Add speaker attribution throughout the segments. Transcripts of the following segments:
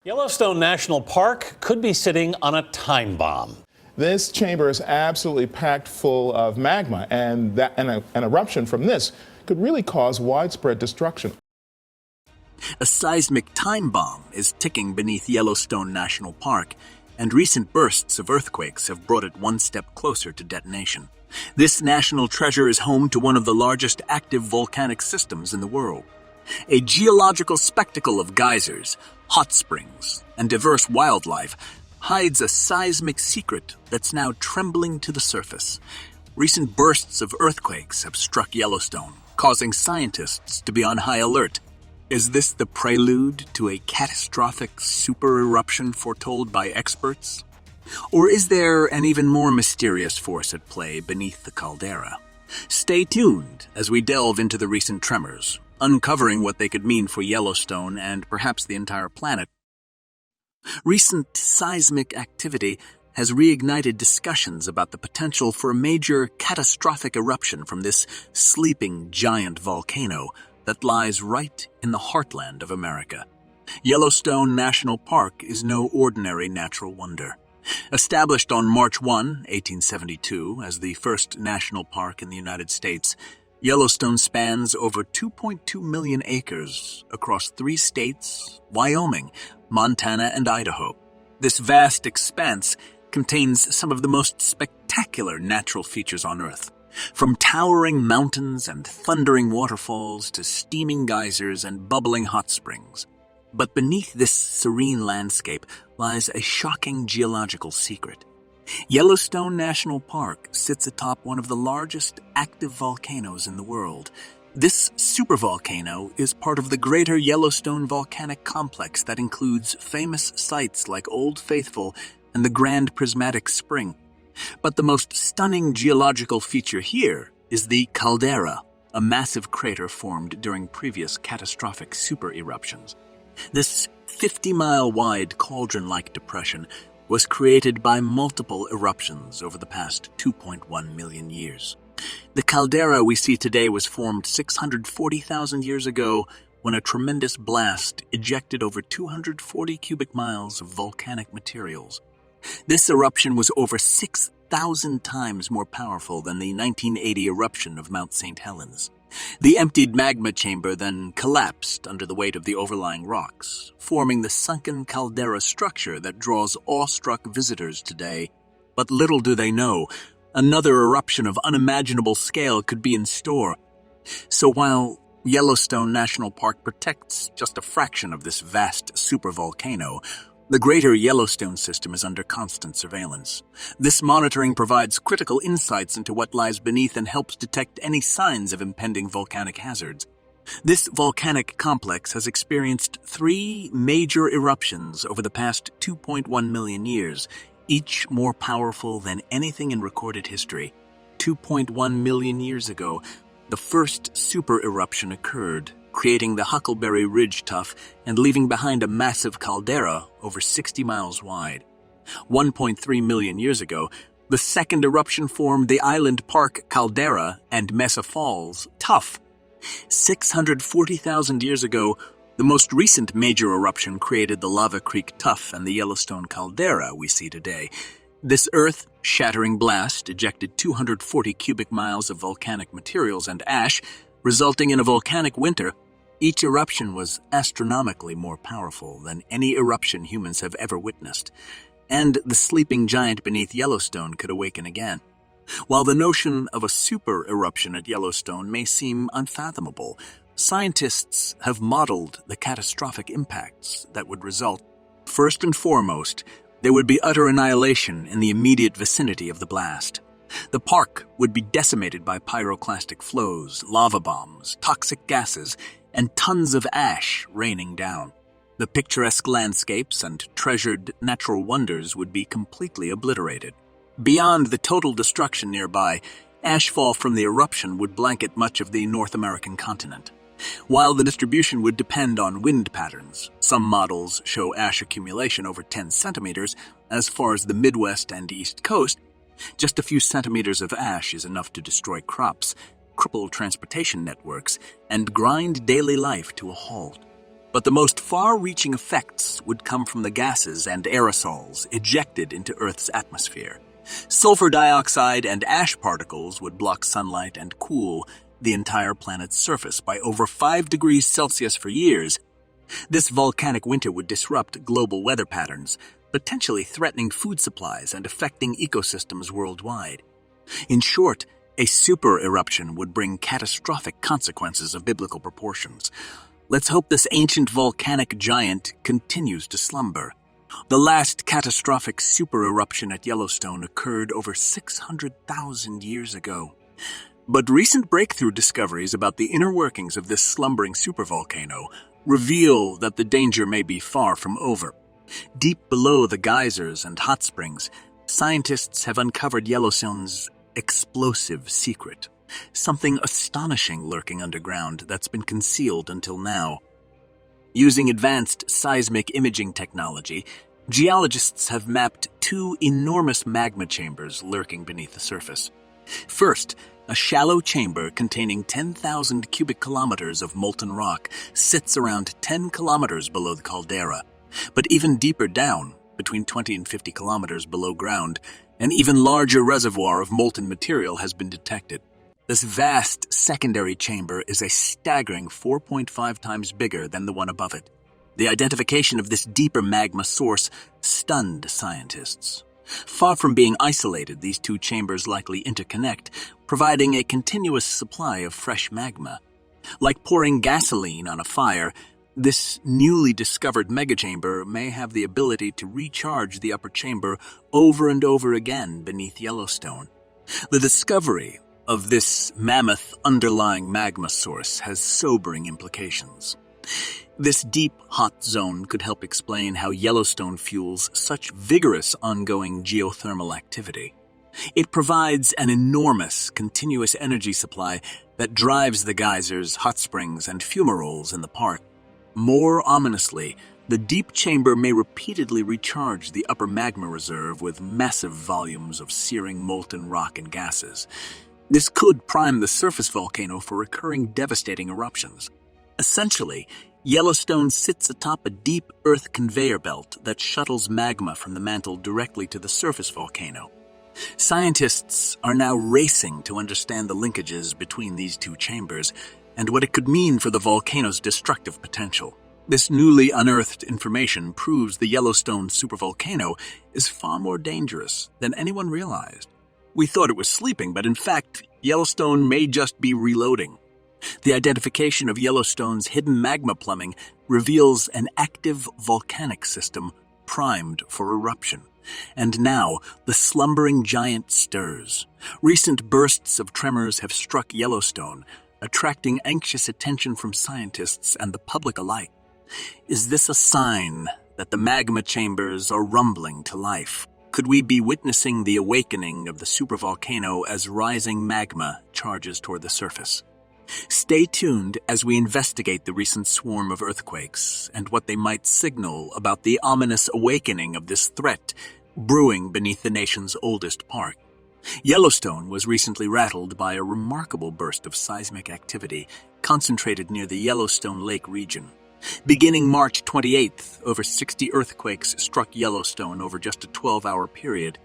Speaker 1: Yellowstone National Park could be sitting on a time bomb.
Speaker 2: This chamber is absolutely packed full of magma, and an eruption from this could really cause widespread destruction.
Speaker 3: A seismic time bomb is ticking beneath Yellowstone National Park, and recent bursts of earthquakes have brought it one step closer to detonation. This national treasure is home to one of the largest active volcanic systems in the world. A geological spectacle of geysers, hot springs, and diverse wildlife hides a seismic secret that's now trembling to the surface. Recent bursts of earthquakes have struck Yellowstone, causing scientists to be on high alert. Is this the prelude to a catastrophic super eruption foretold by experts? Or is there an even more mysterious force at play beneath the caldera? Stay tuned as we delve into the recent tremors, uncovering what they could mean for Yellowstone and perhaps the entire planet. Recent seismic activity has reignited discussions about the potential for a major catastrophic eruption from this sleeping giant volcano that lies right in the heartland of America. Yellowstone National Park is no ordinary natural wonder. Established on March 1, 1872, as the first national park in the United States, Yellowstone spans over 2.2 million acres across 3 states, Wyoming, Montana, and Idaho. This vast expanse contains some of the most spectacular natural features on Earth, from towering mountains and thundering waterfalls to steaming geysers and bubbling hot springs. But beneath this serene landscape lies a shocking geological secret. Yellowstone National Park sits atop one of the largest active volcanoes in the world. This supervolcano is part of the greater Yellowstone volcanic complex that includes famous sites like Old Faithful and the Grand Prismatic Spring. But the most stunning geological feature here is the caldera, a massive crater formed during previous catastrophic super eruptions. This 50-mile-wide cauldron-like depression was created by multiple eruptions over the past 2.1 million years. The caldera we see today was formed 640,000 years ago when a tremendous blast ejected over 240 cubic miles of volcanic materials. This eruption was over 6,000 times more powerful than the 1980 eruption of Mount St. Helens. The emptied magma chamber then collapsed under the weight of the overlying rocks, forming the sunken caldera structure that draws awestruck visitors today. But little do they know, another eruption of unimaginable scale could be in store. So while Yellowstone National Park protects just a fraction of this vast supervolcano, the greater Yellowstone system is under constant surveillance. This monitoring provides critical insights into what lies beneath and helps detect any signs of impending volcanic hazards. This volcanic complex has experienced 3 major eruptions over the past 2.1 million years, each more powerful than anything in recorded history. 2.1 million years ago, the first super eruption occurred, creating the Huckleberry Ridge Tuff and leaving behind a massive caldera over 60 miles wide. 1.3 million years ago, the second eruption formed the Island Park Caldera and Mesa Falls Tuff. 640,000 years ago, the most recent major eruption created the Lava Creek Tuff and the Yellowstone Caldera we see today. This earth-shattering blast ejected 240 cubic miles of volcanic materials and ash, resulting in a volcanic winter. Each eruption was astronomically more powerful than any eruption humans have ever witnessed, and the sleeping giant beneath Yellowstone could awaken again. While the notion of a super eruption at Yellowstone may seem unfathomable, scientists have modeled the catastrophic impacts that would result. First and foremost, there would be utter annihilation in the immediate vicinity of the blast. The park would be decimated by pyroclastic flows, lava bombs, toxic gases, and tons of ash raining down. The picturesque landscapes and treasured natural wonders would be completely obliterated. Beyond the total destruction nearby, ashfall from the eruption would blanket much of the North American continent. While the distribution would depend on wind patterns, some models show ash accumulation over 10 centimeters as far as the Midwest and East Coast. Just a few centimeters of ash is enough to destroy crops, cripple transportation networks, and grind daily life to a halt. But the most far-reaching effects would come from the gases and aerosols ejected into Earth's atmosphere. Sulfur dioxide and ash particles would block sunlight and cool the entire planet's surface by over 5 degrees Celsius for years. This volcanic winter would disrupt global weather patterns, potentially threatening food supplies and affecting ecosystems worldwide. In short, a super eruption would bring catastrophic consequences of biblical proportions. Let's hope this ancient volcanic giant continues to slumber. The last catastrophic super eruption at Yellowstone occurred over 600,000 years ago. But recent breakthrough discoveries about the inner workings of this slumbering supervolcano reveal that the danger may be far from over. Deep below the geysers and hot springs, scientists have uncovered Yellowstone's explosive secret, something astonishing lurking underground that's been concealed until now. Using advanced seismic imaging technology, geologists have mapped 2 enormous magma chambers lurking beneath the surface. First, a shallow chamber containing 10,000 cubic kilometers of molten rock sits around 10 kilometers below the caldera. But even deeper down, between 20 and 50 kilometers below ground, an even larger reservoir of molten material has been detected. This vast secondary chamber is a staggering 4.5 times bigger than the one above it. The identification of this deeper magma source stunned scientists. Far from being isolated, these 2 chambers likely interconnect, providing a continuous supply of fresh magma. Like pouring gasoline on a fire, this newly discovered megachamber may have the ability to recharge the upper chamber over and over again beneath Yellowstone. The discovery of this mammoth underlying magma source has sobering implications. This deep, hot zone could help explain how Yellowstone fuels such vigorous ongoing geothermal activity. It provides an enormous, continuous energy supply that drives the geysers, hot springs, and fumaroles in the park. More ominously, the deep chamber may repeatedly recharge the upper magma reserve with massive volumes of searing molten rock and gases. This could prime the surface volcano for recurring devastating eruptions. Essentially, Yellowstone sits atop a deep earth conveyor belt that shuttles magma from the mantle directly to the surface volcano. Scientists are now racing to understand the linkages between these 2 chambers and what it could mean for the volcano's destructive potential. This newly unearthed information proves the Yellowstone supervolcano is far more dangerous than anyone realized. We thought it was sleeping, but in fact, Yellowstone may just be reloading. The identification of Yellowstone's hidden magma plumbing reveals an active volcanic system primed for eruption. And now, the slumbering giant stirs. Recent bursts of tremors have struck Yellowstone, attracting anxious attention from scientists and the public alike. Is this a sign that the magma chambers are rumbling to life? Could we be witnessing the awakening of the supervolcano as rising magma charges toward the surface? Stay tuned as we investigate the recent swarm of earthquakes and what they might signal about the ominous awakening of this threat brewing beneath the nation's oldest park. Yellowstone was recently rattled by a remarkable burst of seismic activity concentrated near the Yellowstone Lake region. Beginning March 28th, over 60 earthquakes struck Yellowstone over just a 12-hour period.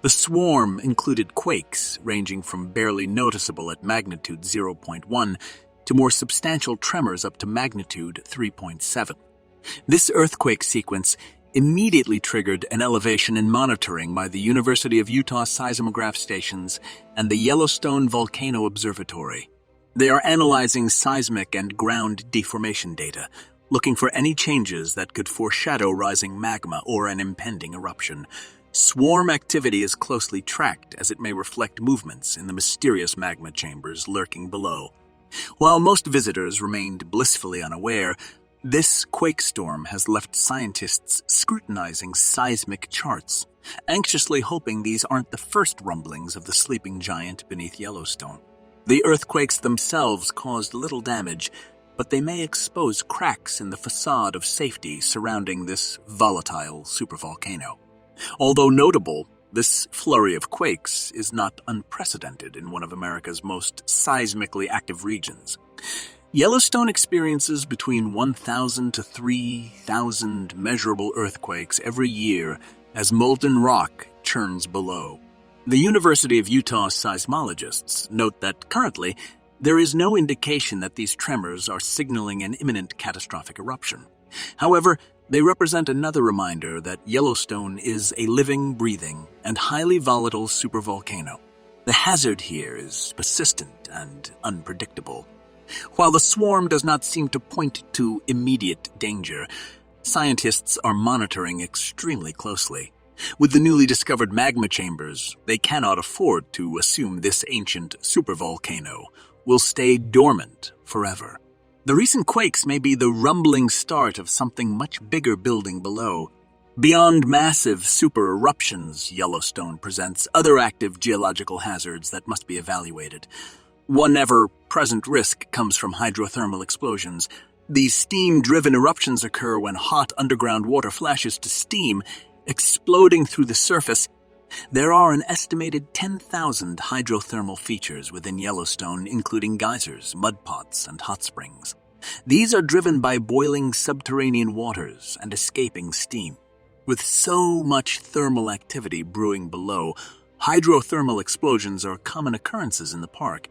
Speaker 3: The swarm included quakes ranging from barely noticeable at magnitude 0.1 to more substantial tremors up to magnitude 3.7. This earthquake sequence immediately triggered an elevation in monitoring by the University of Utah seismograph stations and the Yellowstone Volcano Observatory. They are analyzing seismic and ground deformation data, looking for any changes that could foreshadow rising magma or an impending eruption. Swarm activity is closely tracked as it may reflect movements in the mysterious magma chambers lurking below. While most visitors remained blissfully unaware, this quake storm has left scientists scrutinizing seismic charts, anxiously hoping these aren't the first rumblings of the sleeping giant beneath Yellowstone. The earthquakes themselves caused little damage, but they may expose cracks in the facade of safety surrounding this volatile supervolcano. Although notable, this flurry of quakes is not unprecedented in one of America's most seismically active regions. Yellowstone experiences between 1,000 to 3,000 measurable earthquakes every year as molten rock churns below. The University of Utah seismologists note that currently there is no indication that these tremors are signaling an imminent catastrophic eruption. However, they represent another reminder that Yellowstone is a living, breathing, and highly volatile supervolcano. The hazard here is persistent and unpredictable. While the swarm does not seem to point to immediate danger, scientists are monitoring extremely closely. With the newly discovered magma chambers, they cannot afford to assume this ancient supervolcano will stay dormant forever. The recent quakes may be the rumbling start of something much bigger building below. Beyond massive super eruptions, Yellowstone presents other active geological hazards that must be evaluated. One ever-present risk comes from hydrothermal explosions. These steam-driven eruptions occur when hot underground water flashes to steam, exploding through the surface. There are an estimated 10,000 hydrothermal features within Yellowstone, including geysers, mud pots, and hot springs. These are driven by boiling subterranean waters and escaping steam. With so much thermal activity brewing below, hydrothermal explosions are common occurrences in the park.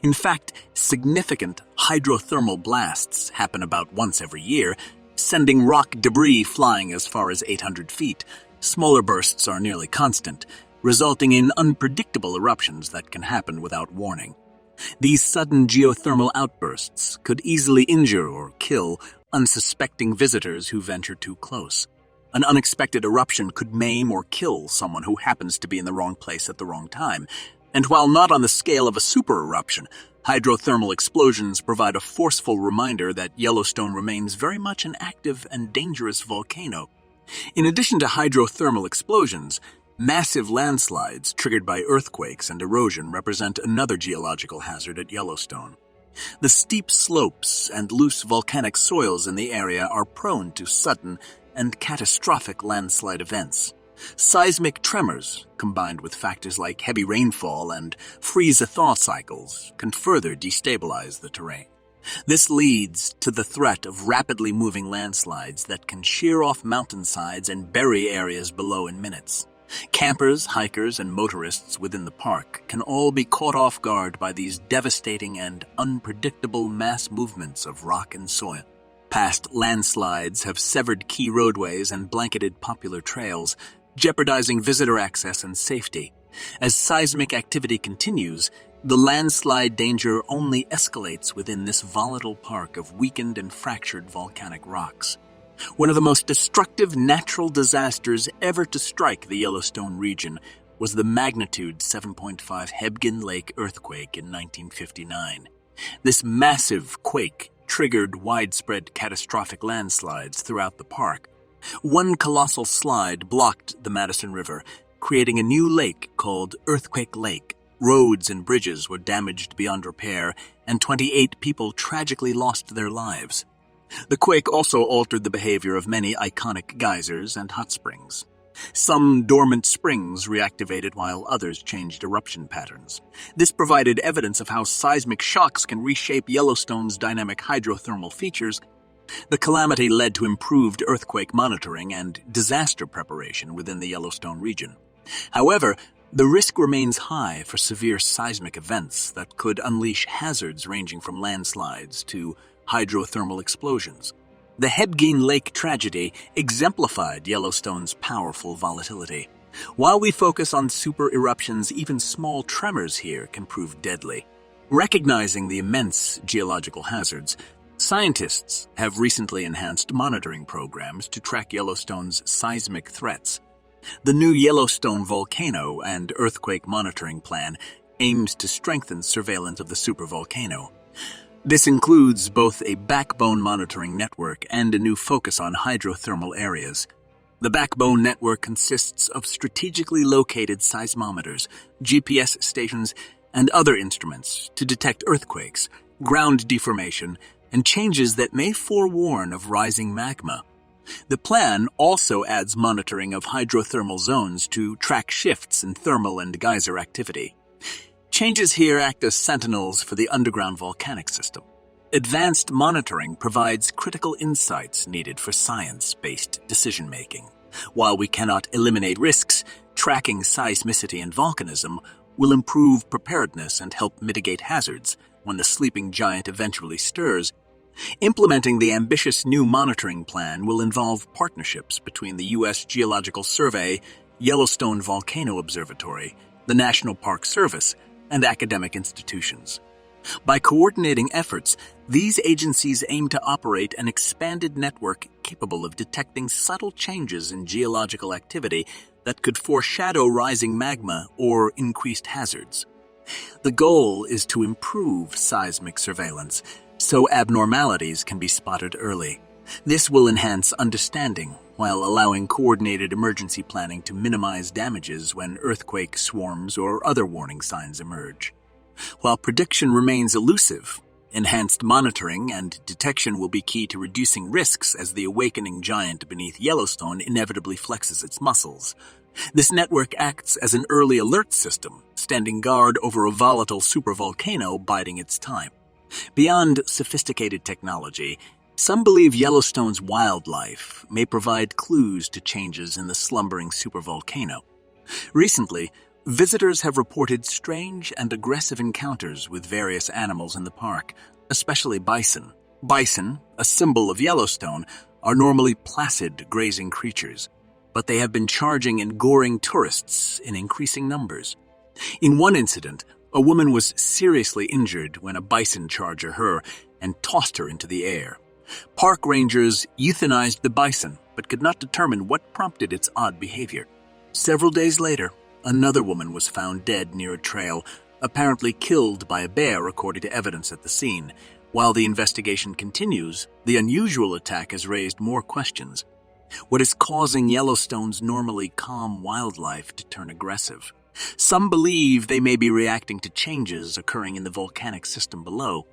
Speaker 3: In fact, significant hydrothermal blasts happen about once every year, sending rock debris flying as far as 800 feet. Smaller bursts are nearly constant, resulting in unpredictable eruptions that can happen without warning. These sudden geothermal outbursts could easily injure or kill unsuspecting visitors who venture too close. An unexpected eruption could maim or kill someone who happens to be in the wrong place at the wrong time. And while not on the scale of a super eruption, hydrothermal explosions provide a forceful reminder that Yellowstone remains very much an active and dangerous volcano. In addition to hydrothermal explosions, massive landslides triggered by earthquakes and erosion represent another geological hazard at Yellowstone. The steep slopes and loose volcanic soils in the area are prone to sudden and catastrophic landslide events. Seismic tremors, combined with factors like heavy rainfall and freeze-thaw cycles, can further destabilize the terrain. This leads to the threat of rapidly moving landslides that can shear off mountainsides and bury areas below in minutes. Campers, hikers, and motorists within the park can all be caught off guard by these devastating and unpredictable mass movements of rock and soil. Past landslides have severed key roadways and blanketed popular trails, jeopardizing visitor access and safety. As seismic activity continues, the landslide danger only escalates within this volatile park of weakened and fractured volcanic rocks. One of the most destructive natural disasters ever to strike the Yellowstone region was the magnitude 7.5 Hebgen Lake earthquake in 1959. This massive quake triggered widespread catastrophic landslides throughout the park. One colossal slide blocked the Madison River, creating a new lake called Earthquake Lake. Roads and bridges were damaged beyond repair, and 28 people tragically lost their lives. The quake also altered the behavior of many iconic geysers and hot springs. Some dormant springs reactivated while others changed eruption patterns. This provided evidence of how seismic shocks can reshape Yellowstone's dynamic hydrothermal features. The calamity led to improved earthquake monitoring and disaster preparation within the Yellowstone region. However, the risk remains high for severe seismic events that could unleash hazards ranging from landslides to hydrothermal explosions. The Hebgen Lake tragedy exemplified Yellowstone's powerful volatility. While we focus on super eruptions, even small tremors here can prove deadly. Recognizing the immense geological hazards, scientists have recently enhanced monitoring programs to track Yellowstone's seismic threats. The new Yellowstone Volcano and Earthquake Monitoring Plan aims to strengthen surveillance of the supervolcano. This includes both a backbone monitoring network and a new focus on hydrothermal areas. The backbone network consists of strategically located seismometers, GPS stations, and other instruments to detect earthquakes, ground deformation, and changes that may forewarn of rising magma. The plan also adds monitoring of hydrothermal zones to track shifts in thermal and geyser activity. Changes here act as sentinels for the underground volcanic system. Advanced monitoring provides critical insights needed for science-based decision-making. While we cannot eliminate risks, tracking seismicity and volcanism will improve preparedness and help mitigate hazards when the sleeping giant eventually stirs. Implementing the ambitious new monitoring plan will involve partnerships between the U.S. Geological Survey, Yellowstone Volcano Observatory, the National Park Service, and academic institutions. By coordinating efforts, these agencies aim to operate an expanded network capable of detecting subtle changes in geological activity that could foreshadow rising magma or increased hazards. The goal is to improve seismic surveillance so abnormalities can be spotted early. This will enhance understanding while allowing coordinated emergency planning to minimize damages when earthquake swarms or other warning signs emerge. While prediction remains elusive, enhanced monitoring and detection will be key to reducing risks as the awakening giant beneath Yellowstone inevitably flexes its muscles. This network acts as an early alert system, standing guard over a volatile supervolcano biding its time. Beyond sophisticated technology, some believe Yellowstone's wildlife may provide clues to changes in the slumbering supervolcano. Recently, visitors have reported strange and aggressive encounters with various animals in the park, especially bison. Bison, a symbol of Yellowstone, are normally placid, grazing creatures, but they have been charging and goring tourists in increasing numbers. In one incident, a woman was seriously injured when a bison charged her and tossed her into the air. Park rangers euthanized the bison, but could not determine what prompted its odd behavior. Several days later, another woman was found dead near a trail, apparently killed by a bear according to evidence at the scene. While the investigation continues, the unusual attack has raised more questions. What is causing Yellowstone's normally calm wildlife to turn aggressive? Some believe they may be reacting to changes occurring in the volcanic system below.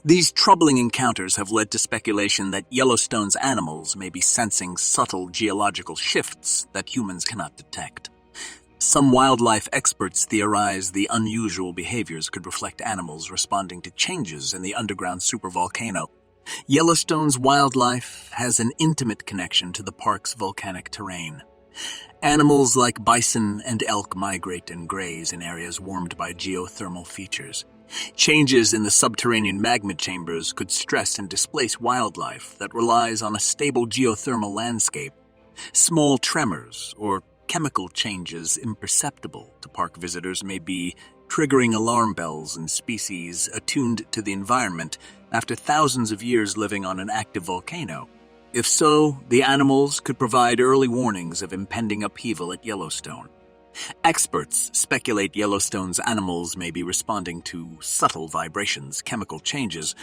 Speaker 3: These troubling encounters have led to speculation that Yellowstone's animals may be sensing subtle geological shifts that humans cannot detect. Some wildlife experts theorize the unusual behaviors could reflect animals responding to changes in the underground supervolcano. Yellowstone's wildlife has an intimate connection to the park's volcanic terrain. Animals like bison and elk migrate and graze in areas warmed by geothermal features. Changes in the subterranean magma chambers could stress and displace wildlife that relies on a stable geothermal landscape. Small tremors or chemical changes imperceptible to park visitors may be triggering alarm bells in species attuned to the environment after thousands of years living on an active volcano. If so, the animals could provide early warnings of impending upheaval at Yellowstone. Experts speculate Yellowstone's animals may be responding to subtle vibrations, chemical changes,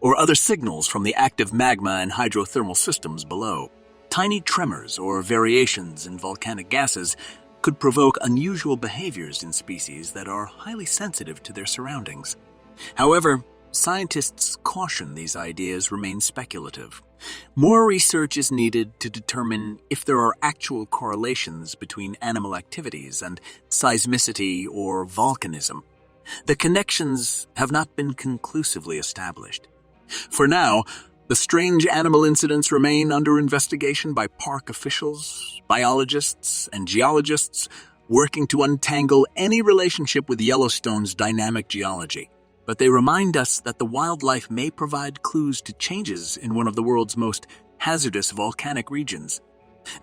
Speaker 3: or other signals from the active magma and hydrothermal systems below. Tiny tremors or variations in volcanic gases could provoke unusual behaviors in species that are highly sensitive to their surroundings. However, scientists caution these ideas remain speculative. More research is needed to determine if there are actual correlations between animal activities and seismicity or volcanism. The connections have not been conclusively established. For now, the strange animal incidents remain under investigation by park officials, biologists, and geologists working to untangle any relationship with Yellowstone's dynamic geology. But they remind us that the wildlife may provide clues to changes in one of the world's most hazardous volcanic regions.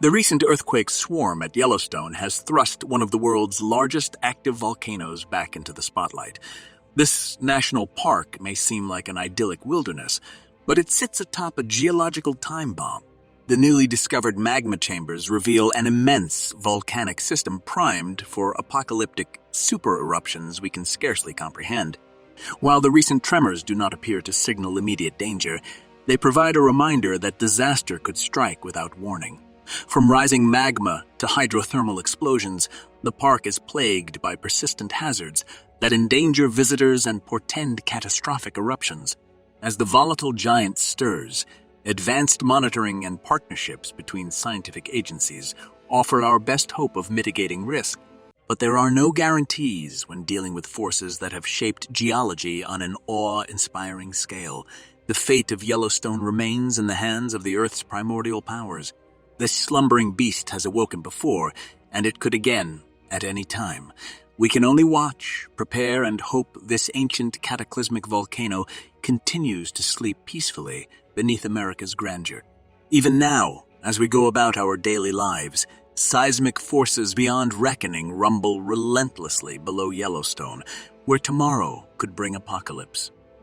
Speaker 3: The recent earthquake swarm at Yellowstone has thrust one of the world's largest active volcanoes back into the spotlight. This national park may seem like an idyllic wilderness, but it sits atop a geological time bomb. The newly discovered magma chambers reveal an immense volcanic system primed for apocalyptic super eruptions we can scarcely comprehend. While the recent tremors do not appear to signal immediate danger, they provide a reminder that disaster could strike without warning. From rising magma to hydrothermal explosions, the park is plagued by persistent hazards that endanger visitors and portend catastrophic eruptions. As the volatile giant stirs, advanced monitoring and partnerships between scientific agencies offer our best hope of mitigating risk. But there are no guarantees when dealing with forces that have shaped geology on an awe-inspiring scale. The fate of Yellowstone remains in the hands of the Earth's primordial powers. This slumbering beast has awoken before, and it could again at any time. We can only watch, prepare, and hope this ancient cataclysmic volcano continues to sleep peacefully beneath America's grandeur. Even now, as we go about our daily lives, seismic forces beyond reckoning rumble relentlessly below Yellowstone, where tomorrow could bring apocalypse.